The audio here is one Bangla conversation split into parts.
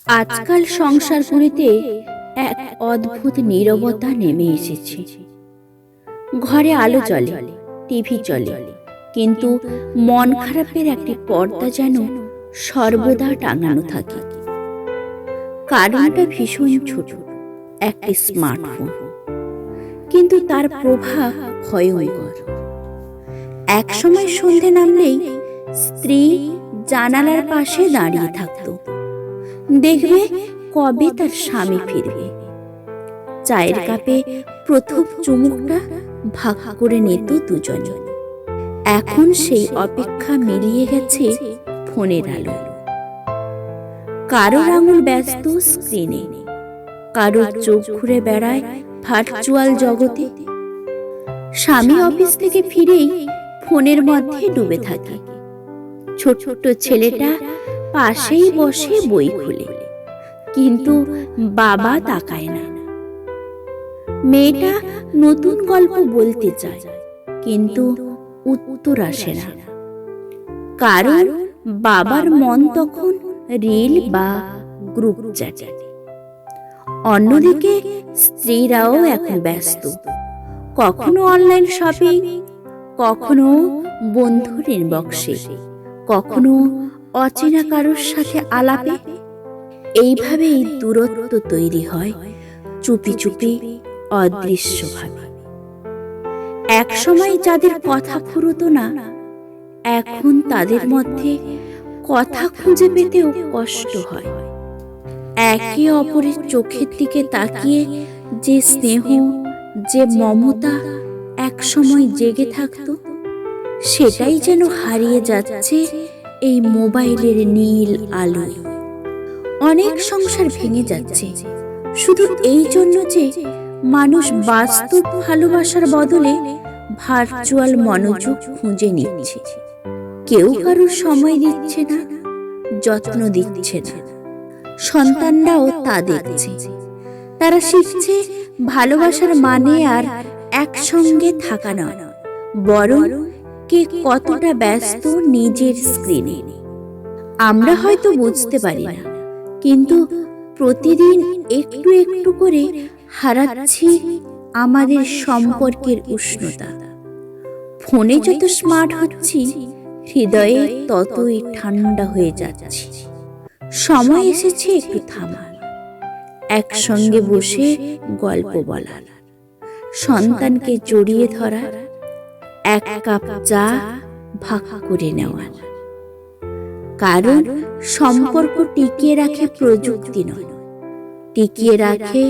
আজকাল সংসারগুলিতে এক অদ্ভুত নীরবতা নেমে এসেছে। ঘরে আলো জ্বলে, টিভি চলে, কিন্তু মন খারাপের একটি পর্দা যেন সর্বদা টাঙানো থাকে। কারণটা ভীষণ ছোট, একটি স্মার্টফোন, কিন্তু তার প্রভাব ভয়ঙ্কর। এক সময় সন্ধে নামলেই স্ত্রী জানালার পাশে দাঁড়িয়ে থাকতো, দেখবে কবে তার স্বামী ফিরবে। চায়ের কাপে প্রথম চুমুকটা ভাগ করে নিত দুজনে। এখন সেই অপেক্ষা মিলিয়ে গেছে ফোনের আলোয়। কারোর আঙুল ব্যস্ত স্ক্রিনে, কারোর চোখ ঘুরে বেড়ায় ভার্চুয়াল জগতে। স্বামী অফিস থেকে ফিরেই ফোনের মধ্যে ডুবে থাকে। ছোট ছেলেটা পাশেই বসে বই খুলে, কিন্তু বাবা তাকায় না। মেয়েটা নতুন গল্প বলতে চায়, কিন্তু উত্তর আসে না, কারণ বাবার মন তখন রিল বা গ্রুপ চ্যাটে। অন্যদিকে স্ত্রীরাও এখন ব্যস্ত, কখনো অনলাইন শপিং, কখনো বন্ধুর ইনবক্সে, কখনো অচেনা কারোর সাথে আলাপে। এইভাবেই দূরত্ব তৈরি হয় চুপি চুপি, অদৃশ্যভাবে। এক সময় যাদের কথা ফুরতো না, এখন তাদের মধ্যে কথা খুঁজে পেতেও কষ্ট হয়। একে অপরের চোখের দিকে তাকিয়ে যে স্নেহ, যে মমতা এক সময় জেগে থাকতো, সেটাই যেন হারিয়ে যাচ্ছে এই মোবাইলের নীল আলোয়। অনেক সংসার ভেঙে যাচ্ছে শুধু এই জন্য যে মানুষ বাস্তব ভালোবাসার বদলে ভার্চুয়াল মনোযোগ খুঁজে নিচ্ছে। কেউ কারোর সময় দিচ্ছে না, যত্ন দিচ্ছে না। সন্তানরাও তা দেখছে। তারা শিখছে ভালোবাসার মানে আর একসঙ্গে থাকা নয়, বরং কে কতটা ব্যস্ত নিজের স্ক্রিনে। আমরা হয়তো বুঝতে পারি না, কিন্তু প্রতিদিন একটু একটু করে হারাচ্ছি আমাদের সম্পর্কের উষ্ণতা। ফোনে যত স্মার্ট হচ্ছি, হৃদয়ে ততই ঠান্ডা হয়ে যাচ্ছে। সময় এসেছে একটু থামার, একসঙ্গে বসে গল্প বলার, সন্তানকে জড়িয়ে ধরার, এক কাপ চা ভাগ করে নেওয়ার। কারণ সম্পর্ক টিকিয়ে রাখে প্রযুক্তি নয়, টিকিয়ে রাখে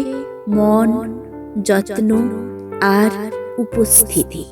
মন, যত্ন আর উপস্থিতি।